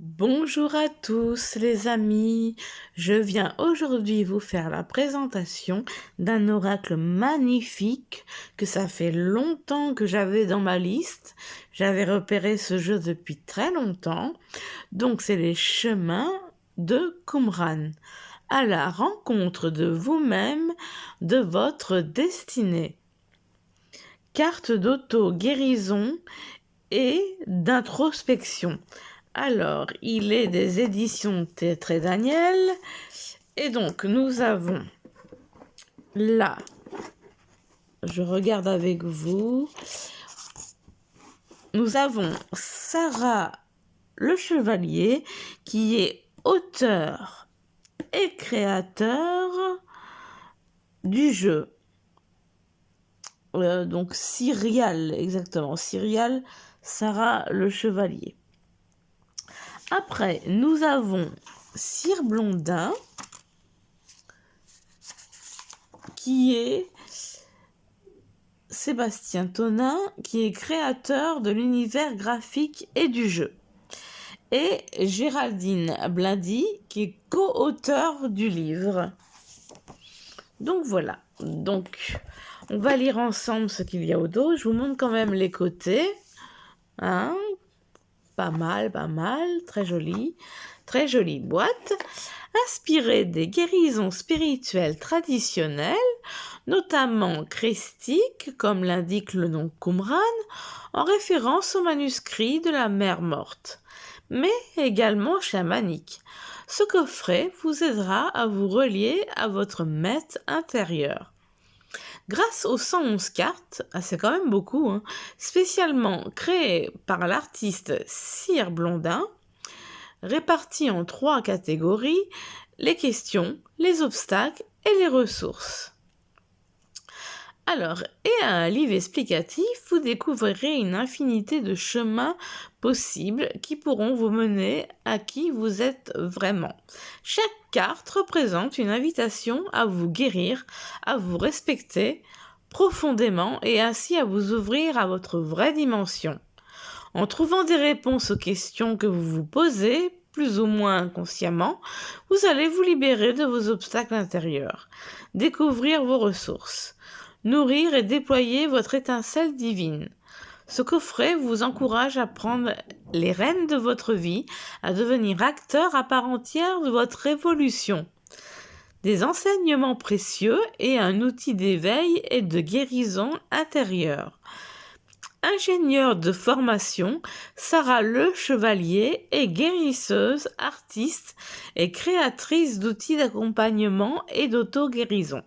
Bonjour à tous les amis, je viens aujourd'hui vous faire la présentation d'un oracle magnifique que ça fait longtemps que j'avais dans ma liste. J'avais repéré ce jeu depuis très longtemps, donc c'est les chemins de Qumran, à la rencontre de vous-même, de votre destinée. Carte d'auto-guérison et d'introspection. Alors, il est des éditions Théâtre et Daniel. Et donc, nous avons là, je regarde avec vous, nous avons Sarah le Chevalier, qui est auteur et créateur du jeu. Donc, Cyrial, exactement. Cyrial, Sarah le Chevalier. Après, nous avons Sir Blondin, qui est Sébastien Tonin, qui est créateur de l'univers graphique et du jeu. Et Géraldine Blindy, qui est co-auteur du livre. Donc voilà. Donc, on va lire ensemble ce qu'il y a au dos. Je vous montre quand même les côtés. Hein? Pas mal. Très jolie boîte. Inspirée des guérisons spirituelles traditionnelles, notamment christiques, comme l'indique le nom Qumran, en référence au manuscrit de la mer morte, mais également chamanique. Ce coffret vous aidera à vous relier à votre maître intérieur. Grâce aux 111 cartes, c'est quand même beaucoup, spécialement créées par l'artiste Sir Blondin, réparties en 3 catégories, les questions, les obstacles et les ressources. Alors, et un livre explicatif, vous découvrirez une infinité de chemins possibles qui pourront vous mener à qui vous êtes vraiment. Chaque carte représente une invitation à vous guérir, à vous respecter profondément et ainsi à vous ouvrir à votre vraie dimension. En trouvant des réponses aux questions que vous vous posez, plus ou moins inconsciemment, vous allez vous libérer de vos obstacles intérieurs, découvrir vos ressources, nourrir et déployer votre étincelle divine. Ce coffret vous encourage à prendre les rênes de votre vie, à devenir acteur à part entière de votre évolution. Des enseignements précieux et un outil d'éveil et de guérison intérieure. Ingénieure de formation, Sarah Le Chevalier est guérisseuse, artiste et créatrice d'outils d'accompagnement et d'auto-guérison.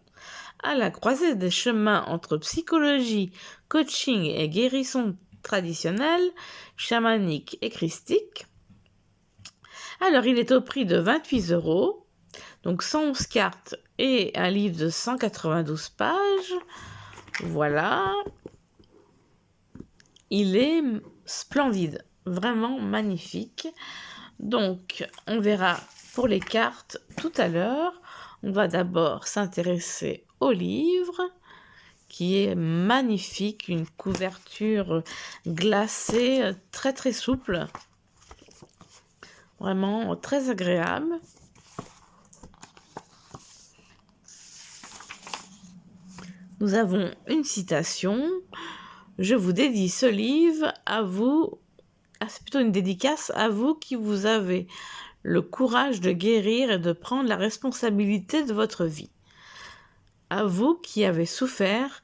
À la croisée des chemins entre psychologie, coaching et guérison traditionnelle, chamanique et christique. Alors, il est au prix de 28 €, donc 111 cartes et un livre de 192 pages. Voilà. Il est splendide, vraiment magnifique. Donc, on verra pour les cartes tout à l'heure. On va d'abord s'intéresser au livre, qui est magnifique, une couverture glacée, très très souple, vraiment très agréable. Nous avons une citation. Je vous dédie ce livre à vous, c'est plutôt une dédicace à vous qui vous avez le courage de guérir et de prendre la responsabilité de votre vie. À vous qui avez souffert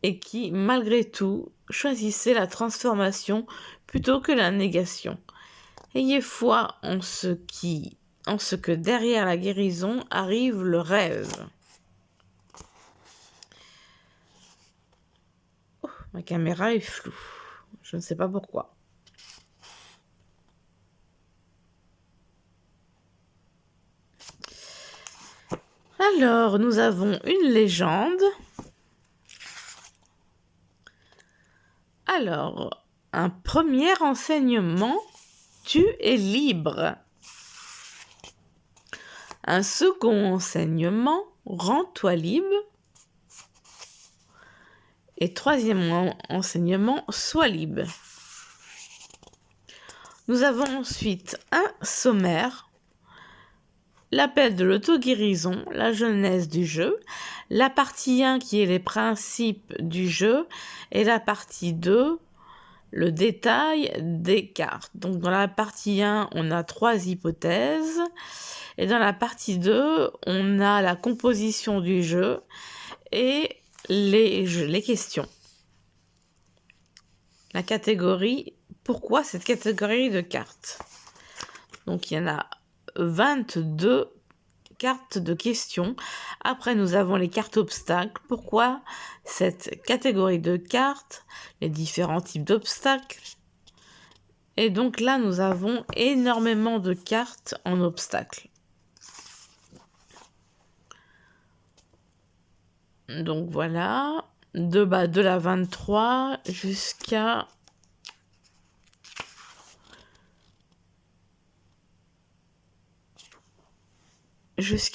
et qui, malgré tout, choisissez la transformation plutôt que la négation. Ayez foi en ce que derrière la guérison arrive le rêve. Oh, ma caméra est floue. Je ne sais pas pourquoi. Alors, nous avons une légende. Alors, un premier enseignement, tu es libre. Un second enseignement, rends-toi libre. Et troisième enseignement, sois libre. Nous avons ensuite un sommaire, l'appel de l'auto-guérison, la genèse du jeu, la partie 1 qui est les principes du jeu et la partie 2, le détail des cartes. Donc dans la partie 1, on a 3 hypothèses et dans la partie 2, on a la composition du jeu et les questions. La catégorie, pourquoi cette catégorie de cartes? Donc il y en a 22 cartes de questions. Après, nous avons les cartes obstacles. Pourquoi cette catégorie de cartes? Les différents types d'obstacles. Et donc là, nous avons énormément de cartes en obstacles. Donc voilà, de la 23 jusqu'à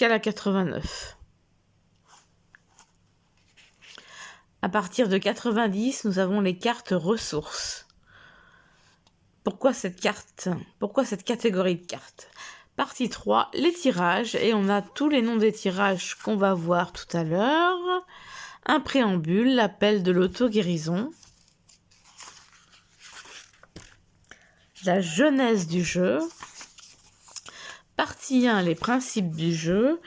la 89. À partir de 90, nous avons les cartes ressources. Pourquoi cette catégorie de cartes? Partie 3, les tirages, et on a tous les noms des tirages qu'on va voir tout à l'heure. Un préambule, l'appel de l'auto-guérison. La genèse du jeu. Partie 1, les principes du jeu.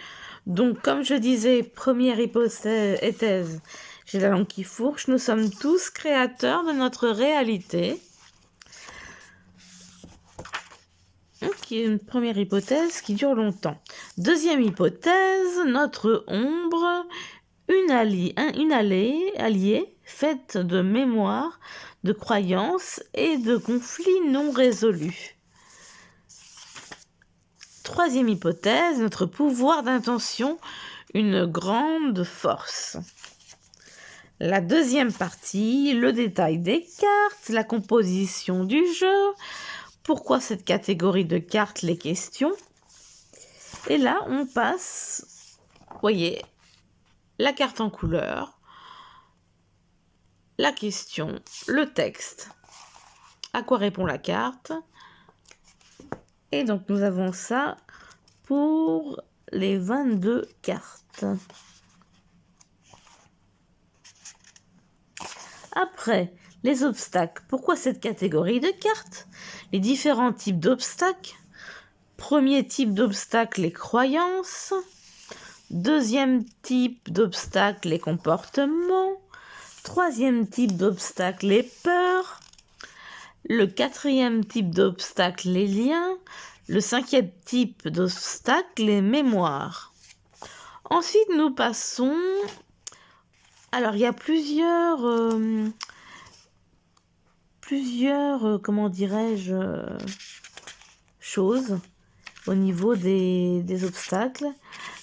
Donc, comme je disais, première hypothèse, j'ai la langue qui fourche, nous sommes tous créateurs de notre réalité. Qui est une première hypothèse qui dure longtemps. Deuxième hypothèse, notre ombre, une alliée faite de mémoire, de croyances et de conflits non résolus. Troisième hypothèse, notre pouvoir d'intention, une grande force. La deuxième partie, le détail des cartes, la composition du jeu. Pourquoi cette catégorie de cartes, les questions? Et là, on passe, voyez, la carte en couleur, la question, le texte, à quoi répond la carte. Et donc, nous avons ça pour les 22 cartes. Après, les obstacles. Pourquoi cette catégorie de cartes? Les différents types d'obstacles. Premier type d'obstacle, les croyances. Deuxième type d'obstacle, les comportements. Troisième type d'obstacle, les peurs. Le quatrième type d'obstacle, les liens. Le cinquième type d'obstacle, les mémoires. Ensuite, nous passons... Alors, il y a plusieurs comment dirais-je, choses au niveau des obstacles.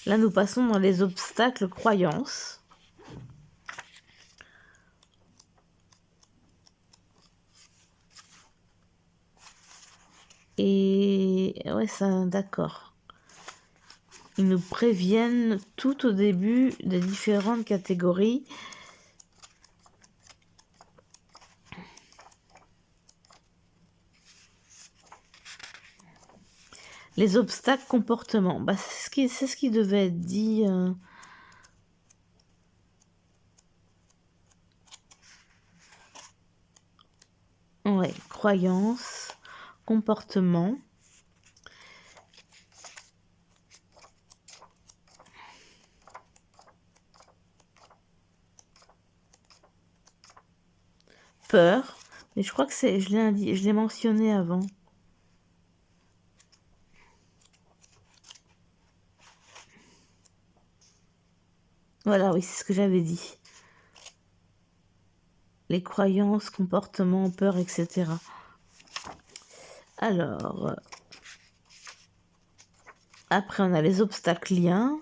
Là, nous passons dans les obstacles croyances. Et ouais, ça, d'accord. Ils nous préviennent tout au début des différentes catégories. Les obstacles comportement, bah, c'est ce qui devait être dit. Ouais, croyances, comportement. Peur, mais je crois que je l'ai mentionné avant. Voilà, oui, c'est ce que j'avais dit. Les croyances, comportements, peur, etc. Alors, après on a les obstacles liens.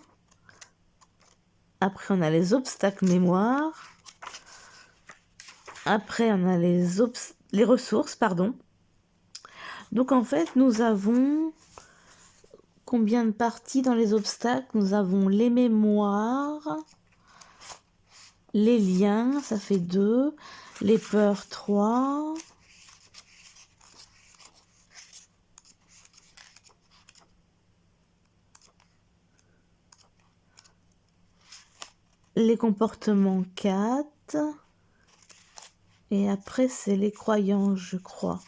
Après on a les obstacles mémoire. Après on a les ressources, pardon. Donc en fait, nous avons combien de parties dans les obstacles? Nous avons les mémoires, les liens, ça fait 2, les peurs, 3, les comportements 4. Et après, c'est les croyances, je crois.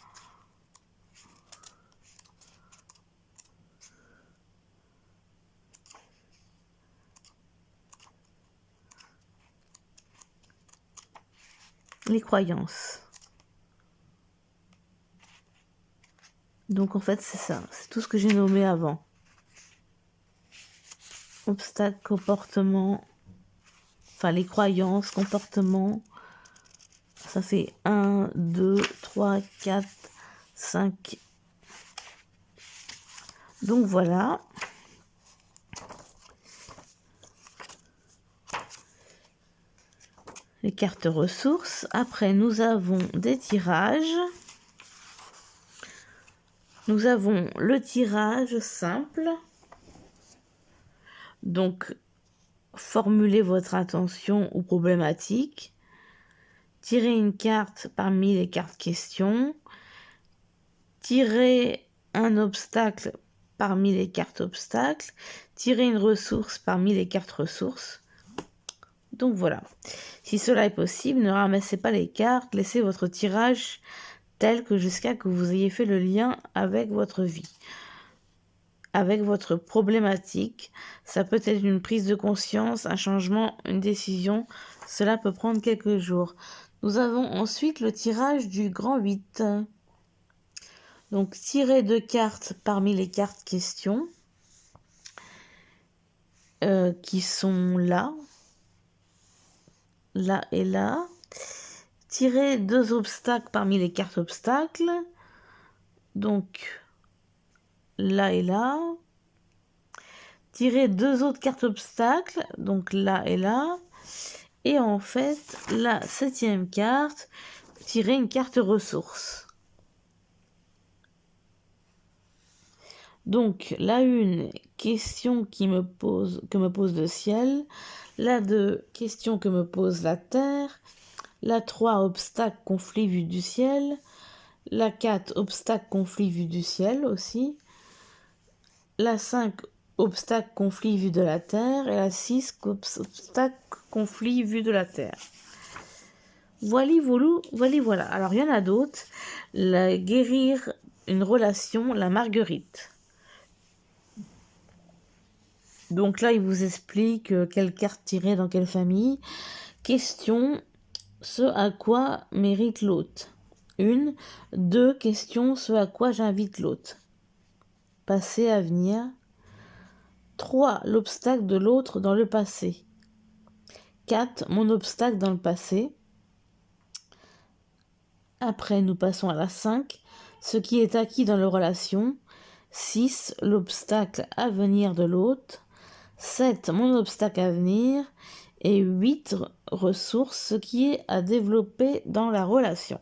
Les croyances. Donc en fait, c'est ça. C'est tout ce que j'ai nommé avant. Obstacles, comportement. Enfin, les croyances, comportements. Ça fait 1, 2, 3, 4, 5. Donc voilà. Les cartes ressources. Après, nous avons des tirages. Nous avons le tirage simple. Donc, formulez votre intention ou problématique. Tirez une carte parmi les cartes questions. Tirez un obstacle parmi les cartes obstacles. Tirez une ressource parmi les cartes ressources. Donc voilà. Si cela est possible, ne ramassez pas les cartes, laissez votre tirage tel que jusqu'à que vous ayez fait le lien avec votre vie, avec votre problématique. Ça peut être une prise de conscience, un changement, une décision. Cela peut prendre quelques jours. Nous avons ensuite le tirage du grand 8. Donc, tirez 2 cartes parmi les cartes questions qui sont là et là. Tirez 2 obstacles parmi les cartes obstacles. Donc, là et là. Tirez 2 autres cartes obstacles. Donc, là et là. Et en fait, la 7e carte, tirez une carte ressource. Donc, la 1, question que me pose le ciel. La 2, question que me pose la terre. La 3, obstacle, conflit vu du ciel. La 4, obstacle, conflit vu du ciel aussi. La 5, obstacle, conflit vu de la terre. Et la 6, obstacle, conflit vu de la terre. Voilà. Alors, il y en a d'autres. Guérir une relation, la marguerite. Donc là, il vous explique quelle carte tirer dans quelle famille. Question, ce à quoi mérite l'autre. 1. 2. Question, ce à quoi j'invite l'autre. Passé, avenir. 3. L'obstacle de l'autre dans le passé. 4. Mon obstacle dans le passé. Après, nous passons à la 5. Ce qui est acquis dans la relation. 6. L'obstacle à venir de l'autre. 7. Mon obstacle à venir. Et 8. Ressources, ce qui est à développer dans la relation.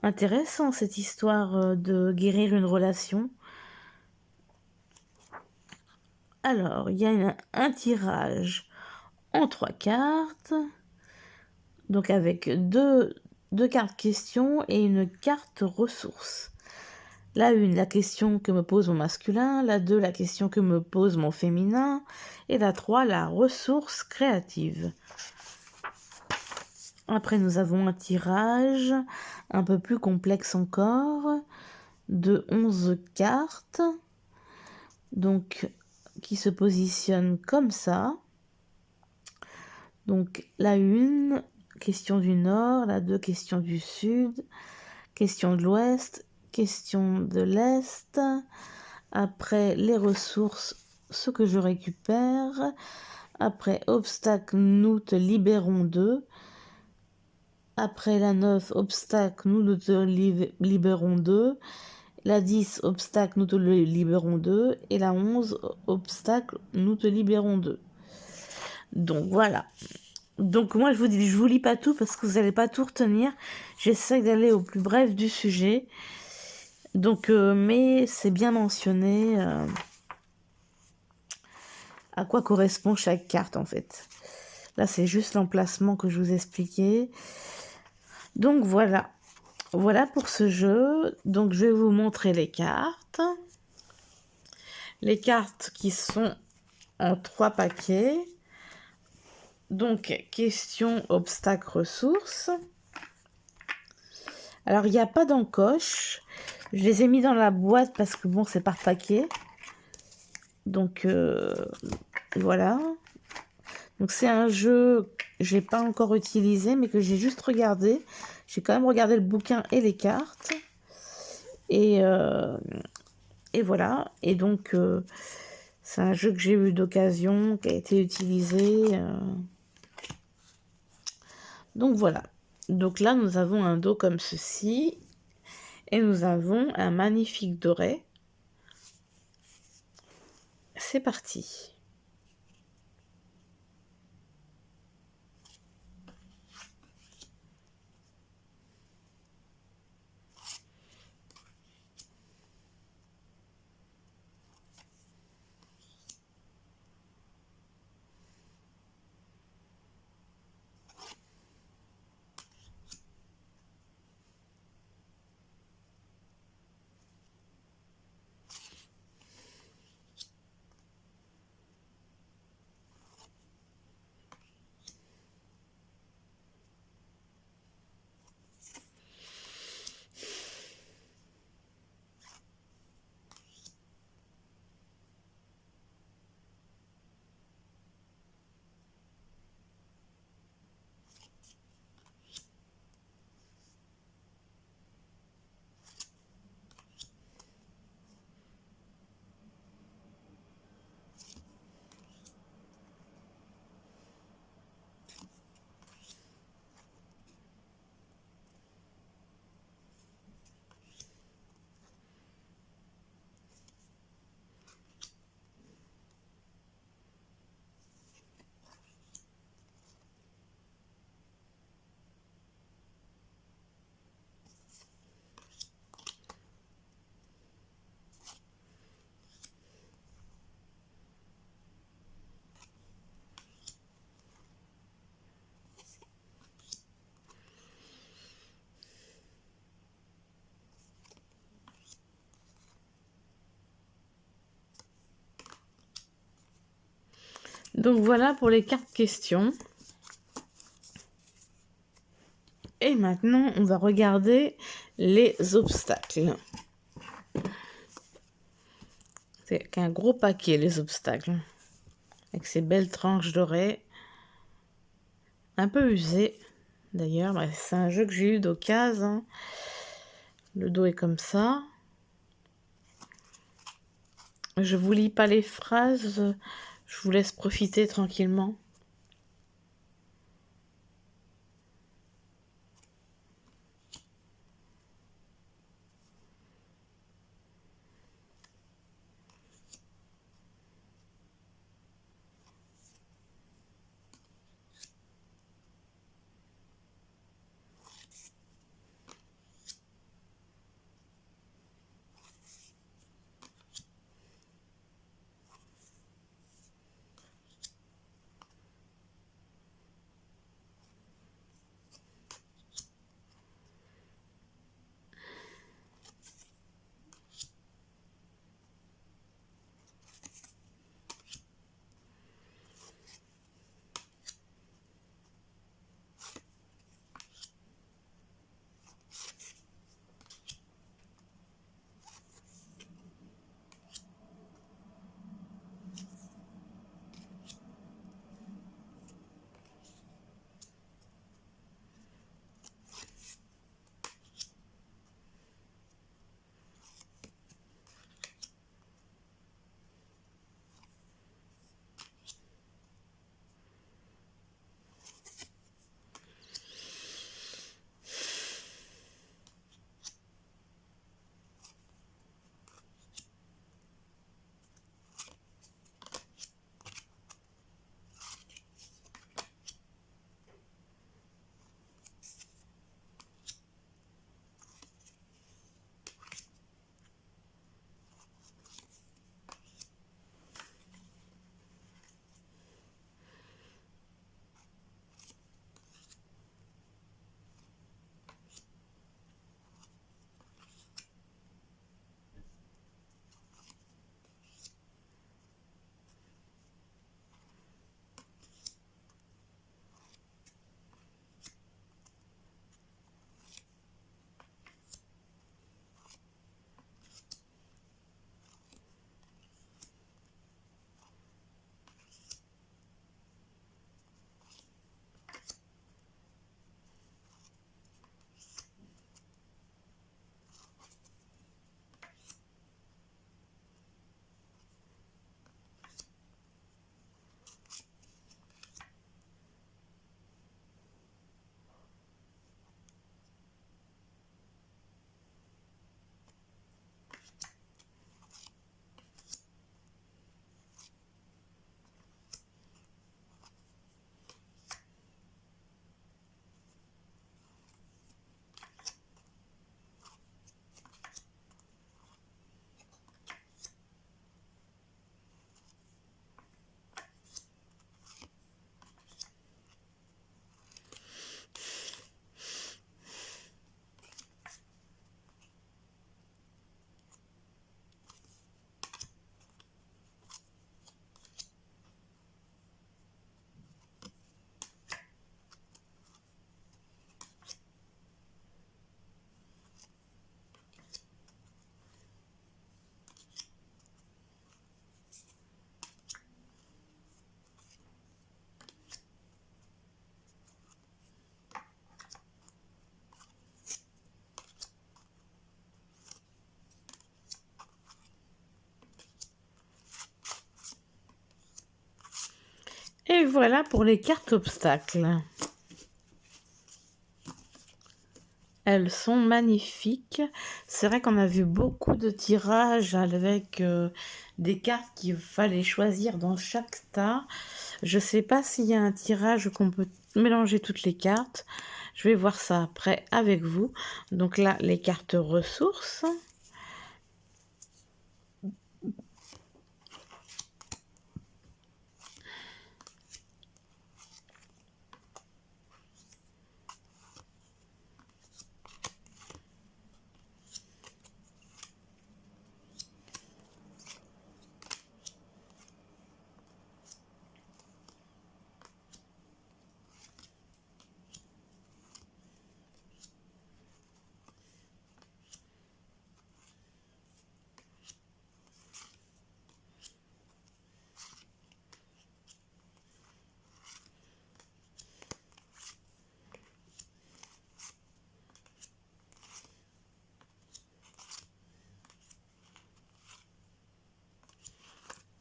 Intéressant cette histoire de guérir une relation. Alors, il y a un tirage en 3 cartes. Donc avec deux cartes questions et une carte ressources. La 1, la question que me pose mon masculin. La 2, la question que me pose mon féminin. Et la 3, la ressource créative. Après, nous avons un tirage un peu plus complexe encore, de 11 cartes, donc qui se positionne comme ça. Donc la 1, question du nord, la 2, question du sud, question de l'ouest, question de l'est. Après, les ressources, ce que je récupère. Après, obstacle, nous te libérons d'eux. Après la 9, obstacle, nous te libérons d'eux. La 10, obstacle, nous te libérons d'eux. Et la 11, obstacle, nous te libérons d'eux. Donc voilà. Donc moi je vous lis pas tout parce que vous n'allez pas tout retenir. J'essaie d'aller au plus bref du sujet. Donc mais c'est bien mentionné à quoi correspond chaque carte en fait. Là c'est juste l'emplacement que je vous expliquais. Donc voilà. Voilà pour ce jeu. Donc je vais vous montrer les cartes. Les cartes qui sont en 3 paquets. Donc, question obstacle ressources. Alors, il n'y a pas d'encoche. Je les ai mis dans la boîte parce que bon, c'est par paquet. Donc, voilà. Donc, c'est un jeu que j'ai pas encore utilisé, mais que j'ai juste regardé. J'ai quand même regardé le bouquin et les cartes. Et voilà. Et donc, c'est un jeu que j'ai eu d'occasion, qui a été utilisé. Donc, voilà. Donc là, nous avons un dos comme ceci. Et nous avons un magnifique doré. C'est parti. Donc voilà pour les cartes questions. Et maintenant, on va regarder les obstacles. C'est qu'un gros paquet, les obstacles. Avec ces belles tranches dorées. Un peu usées, d'ailleurs. Bah, c'est un jeu que j'ai eu d'occasion. Le dos est comme ça. Je vous lis pas les phrases. Je vous laisse profiter tranquillement. Et voilà pour les cartes obstacles. Elles sont magnifiques. C'est vrai qu'on a vu beaucoup de tirages avec des cartes qu'il fallait choisir dans chaque tas. Je ne sais pas s'il y a un tirage qu'on peut mélanger toutes les cartes. Je vais voir ça après avec vous. Donc là, les cartes ressources.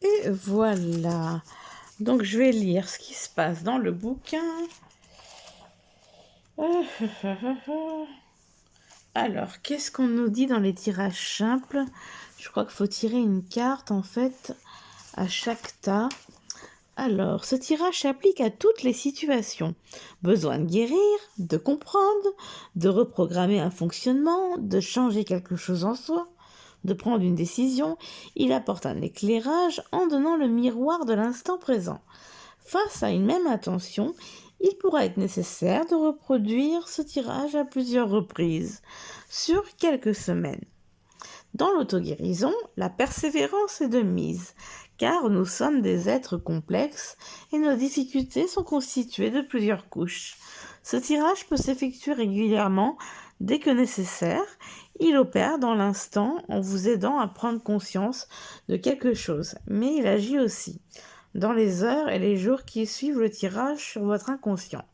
Et voilà. Donc je vais lire ce qui se passe dans le bouquin. Alors, qu'est-ce qu'on nous dit dans les tirages simples? Je crois qu'il faut tirer une carte en fait à chaque tas. Alors, ce tirage s'applique à toutes les situations. Besoin de guérir, de comprendre, de reprogrammer un fonctionnement, de changer quelque chose en soi, de prendre une décision. Il apporte un éclairage en donnant le miroir de l'instant présent. Face à une même intention, il pourra être nécessaire de reproduire ce tirage à plusieurs reprises, sur quelques semaines. Dans l'auto-guérison, la persévérance est de mise, car nous sommes des êtres complexes et nos difficultés sont constituées de plusieurs couches. Ce tirage peut s'effectuer régulièrement dès que nécessaire. Il opère dans l'instant en vous aidant à prendre conscience de quelque chose, mais il agit aussi dans les heures et les jours qui suivent le tirage sur votre inconscient.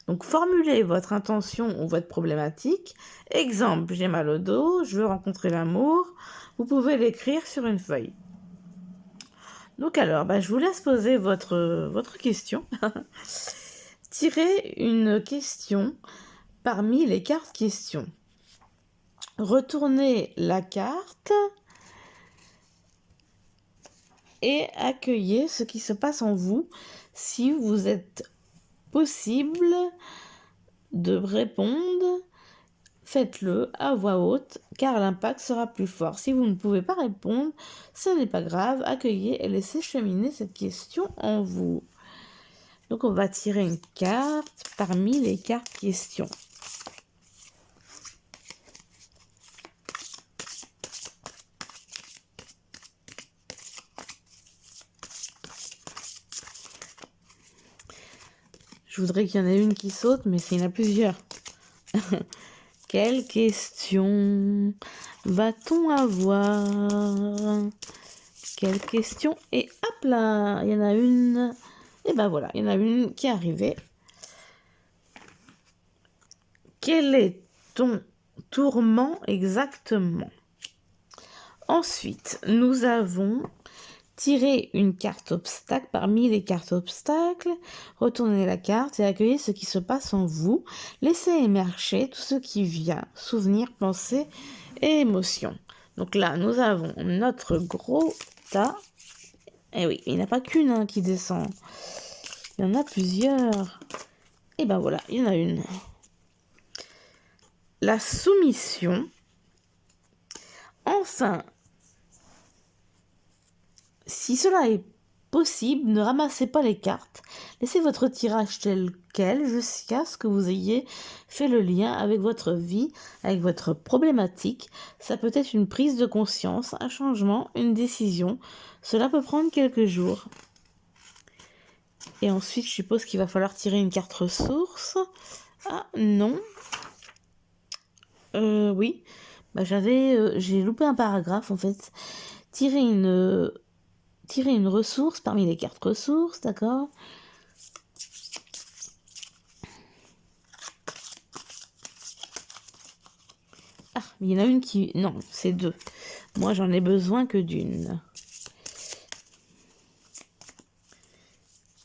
Donc formulez votre intention ou votre problématique. Exemple, j'ai mal au dos, je veux rencontrer l'amour. Vous pouvez l'écrire sur une feuille. Donc alors, je vous laisse poser votre question. Tirez une question parmi les cartes questions. Retournez la carte et accueillez ce qui se passe en vous. Si vous êtes possible de répondre, faites-le à voix haute car l'impact sera plus fort. Si vous ne pouvez pas répondre, ce n'est pas grave, accueillez et laissez cheminer cette question en vous. Donc on va tirer une carte parmi les cartes questions. Je voudrais qu'il y en ait une qui saute, mais il y en a plusieurs. Quelle question va-t-on avoir? Quelle question? Et hop là, il y en a une. Et voilà, il y en a une qui est arrivée. Quel est ton tourment exactement? Ensuite, nous avons tiré une carte obstacle parmi les cartes obstacles. Retournez la carte et accueillez ce qui se passe en vous. Laissez émerger tout ce qui vient, souvenirs, pensées et émotions. Donc là, nous avons notre gros tas. Et oui, il n'y en a pas qu'une qui descend. Il y en a plusieurs. Et voilà, il y en a une. La soumission. Enfin, si cela est possible, ne ramassez pas les cartes. Laissez votre tirage tel quel jusqu'à ce que vous ayez fait le lien avec votre vie, avec votre problématique. Ça peut être une prise de conscience, un changement, une décision. Cela peut prendre quelques jours. Et ensuite, je suppose qu'il va falloir tirer une carte ressource. Ah, non. Oui. J'ai loupé un paragraphe, en fait. Tirer une ressource parmi les cartes ressources, d'accord? Ah, il y en a une qui... Non, c'est deux. Moi, j'en ai besoin que d'une.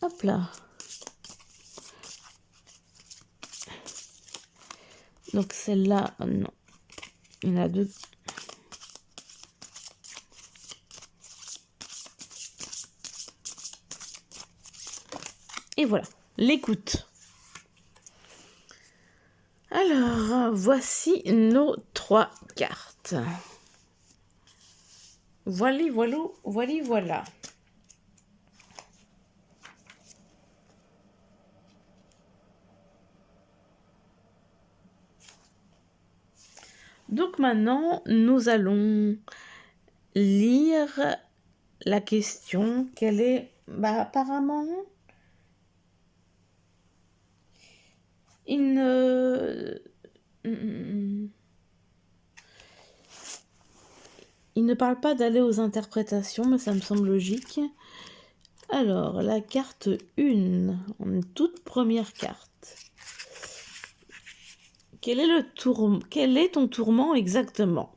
Hop Hop là. Donc celle-là, non. Il y en a deux. Et voilà, l'écoute. Alors, voici nos 3 cartes. Voilà. Donc maintenant, nous allons lire la question. Quelle est... apparemment, il ne parle pas d'aller aux interprétations, mais ça me semble logique. Alors, la carte 1, en toute première carte. Quel est ton tourment exactement?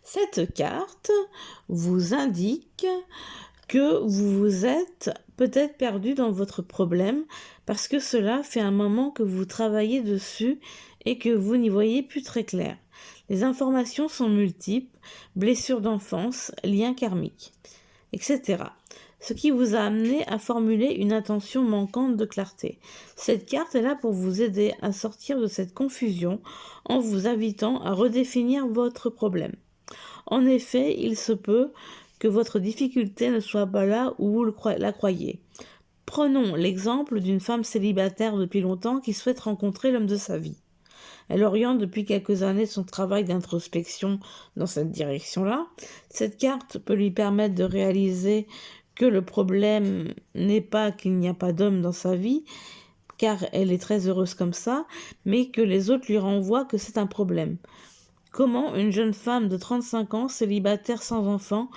Cette carte vous indique que vous vous êtes peut-être perdu dans votre problème parce que cela fait un moment que vous travaillez dessus et que vous n'y voyez plus très clair. Les informations sont multiples, blessures d'enfance, liens karmiques, etc. Ce qui vous a amené à formuler une intention manquante de clarté. Cette carte est là pour vous aider à sortir de cette confusion en vous invitant à redéfinir votre problème. En effet, il se peut que votre difficulté ne soit pas là où vous la croyez. Prenons l'exemple d'une femme célibataire depuis longtemps qui souhaite rencontrer l'homme de sa vie. Elle oriente depuis quelques années son travail d'introspection dans cette direction-là. Cette carte peut lui permettre de réaliser que le problème n'est pas qu'il n'y a pas d'homme dans sa vie, car elle est très heureuse comme ça, mais que les autres lui renvoient que c'est un problème. Comment une jeune femme de 35 ans, célibataire sans enfant,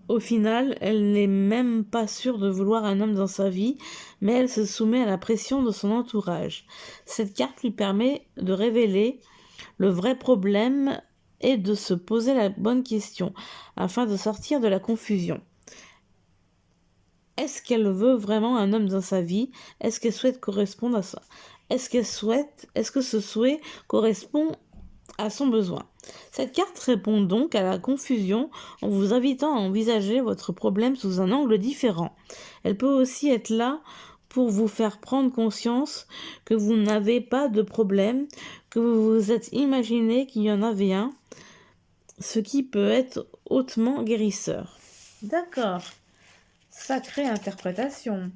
au final, elle n'est même pas sûre de vouloir un homme dans sa vie, mais elle se soumet à la pression de son entourage. Cette carte lui permet de révéler le vrai problème et de se poser la bonne question, afin de sortir de la confusion. Est-ce qu'elle veut vraiment un homme dans sa vie? Est-ce qu'elle souhaite correspondre à ça? Est-ce que ce souhait correspond à son besoin? Cette carte répond donc à la confusion en vous invitant à envisager votre problème sous un angle différent. Elle peut aussi être là pour vous faire prendre conscience que vous n'avez pas de problème, que vous vous êtes imaginé qu'il y en avait un, ce qui peut être hautement guérisseur. D'accord. Sacrée interprétation.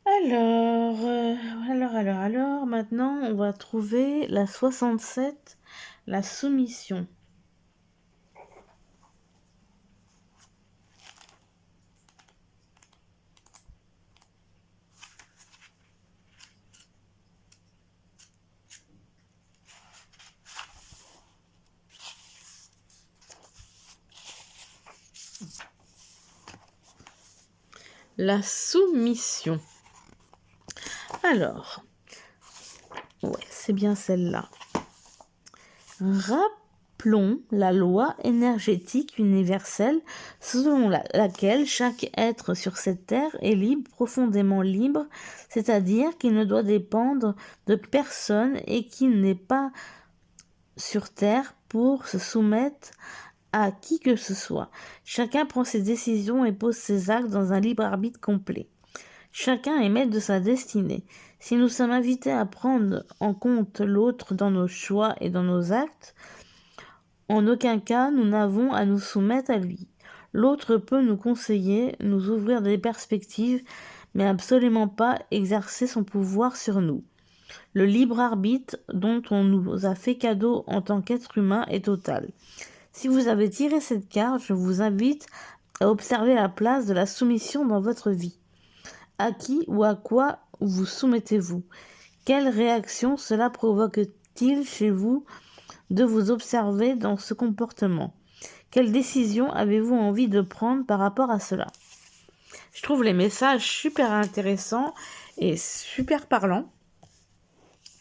Alors, maintenant, on va trouver la 67, la soumission. La soumission. Alors, ouais, c'est bien celle-là. Rappelons la loi énergétique universelle selon laquelle chaque être sur cette terre est libre, profondément libre, c'est-à-dire qu'il ne doit dépendre de personne et qu'il n'est pas sur terre pour se soumettre à qui que ce soit. Chacun prend ses décisions et pose ses actes dans un libre arbitre complet. Chacun est maître de sa destinée. Si nous sommes invités à prendre en compte l'autre dans nos choix et dans nos actes, en aucun cas nous n'avons à nous soumettre à lui. L'autre peut nous conseiller, nous ouvrir des perspectives, mais absolument pas exercer son pouvoir sur nous. Le libre arbitre dont on nous a fait cadeau en tant qu'être humain est total. Si vous avez tiré cette carte, je vous invite à observer la place de la soumission dans votre vie. À qui ou à quoi vous soumettez-vous? Quelle réaction cela provoque-t-il chez vous de vous observer dans ce comportement? Quelle décision avez-vous envie de prendre par rapport à cela? Je trouve les messages super intéressants et super parlants.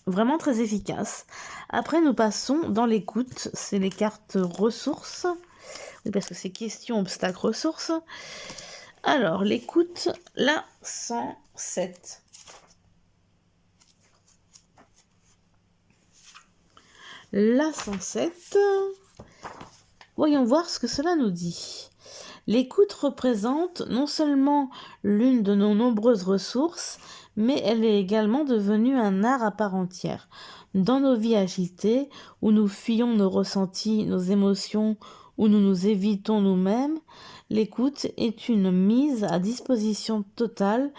Vraiment très efficace. Après, nous passons dans l'écoute. C'est les cartes ressources. Oui, parce que c'est question, obstacle, ressources. Alors, l'écoute, la 107. La 107. Voyons voir ce que cela nous dit. L'écoute représente non seulement l'une de nos nombreuses ressources, mais elle est également devenue un art à part entière. Dans nos vies agitées, où nous fuyons nos ressentis, nos émotions, où nous nous évitons nous-mêmes, l'écoute est une mise à disposition totale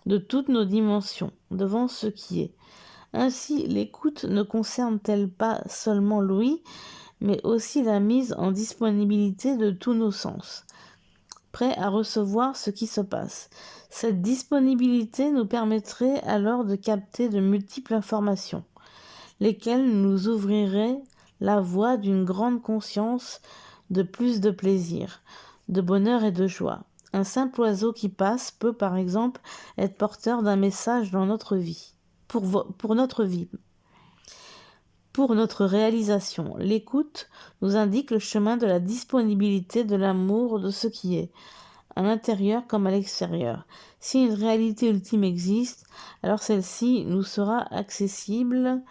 de toutes nos dimensions, devant ce qui est. Ainsi, l'écoute ne concerne-t-elle pas seulement l'ouïe, mais aussi la mise en disponibilité de tous nos sens, prêts à recevoir ce qui se passe. Cette disponibilité nous permettrait alors de capter de multiples informations, lesquelles nous ouvriraient la voie d'une grande conscience, de plus de plaisir, de bonheur et de joie. Un simple oiseau qui passe peut par exemple être porteur d'un message dans notre vie, pour notre vie. Pour notre réalisation, l'écoute nous indique le chemin de la disponibilité, de l'amour, de ce qui est, à l'intérieur comme à l'extérieur. Si une réalité ultime existe, alors celle-ci nous sera accessible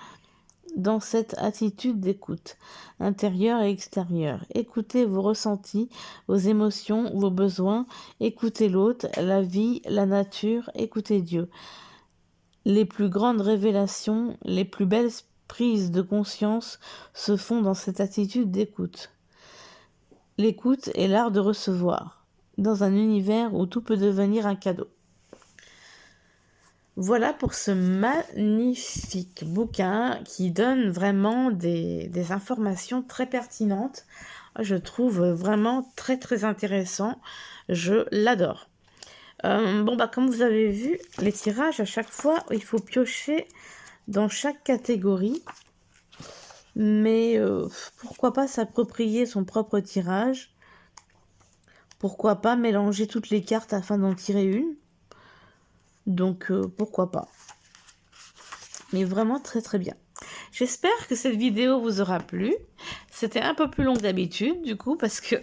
dans cette attitude d'écoute, intérieure et extérieure. Écoutez vos ressentis, vos émotions, vos besoins, écoutez l'autre, la vie, la nature, écoutez Dieu. Les plus grandes révélations, les plus belles prises de conscience se font dans cette attitude d'écoute. L'écoute est l'art de recevoir, dans un univers où tout peut devenir un cadeau. Voilà pour ce magnifique bouquin qui donne vraiment des informations très pertinentes. Je trouve vraiment très très intéressant. Je l'adore. Comme vous avez vu, les tirages, à chaque fois, il faut piocher dans chaque catégorie. Mais pourquoi pas s'approprier son propre tirage? Pourquoi pas mélanger toutes les cartes afin d'en tirer une? Donc, pourquoi pas. Mais vraiment très très bien. J'espère que cette vidéo vous aura plu. C'était un peu plus long que d'habitude, du coup, parce que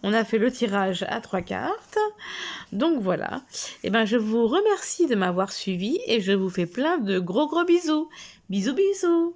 on a fait le tirage à 3 cartes. Donc voilà. Je vous remercie de m'avoir suivi et je vous fais plein de gros bisous. Bisous bisous.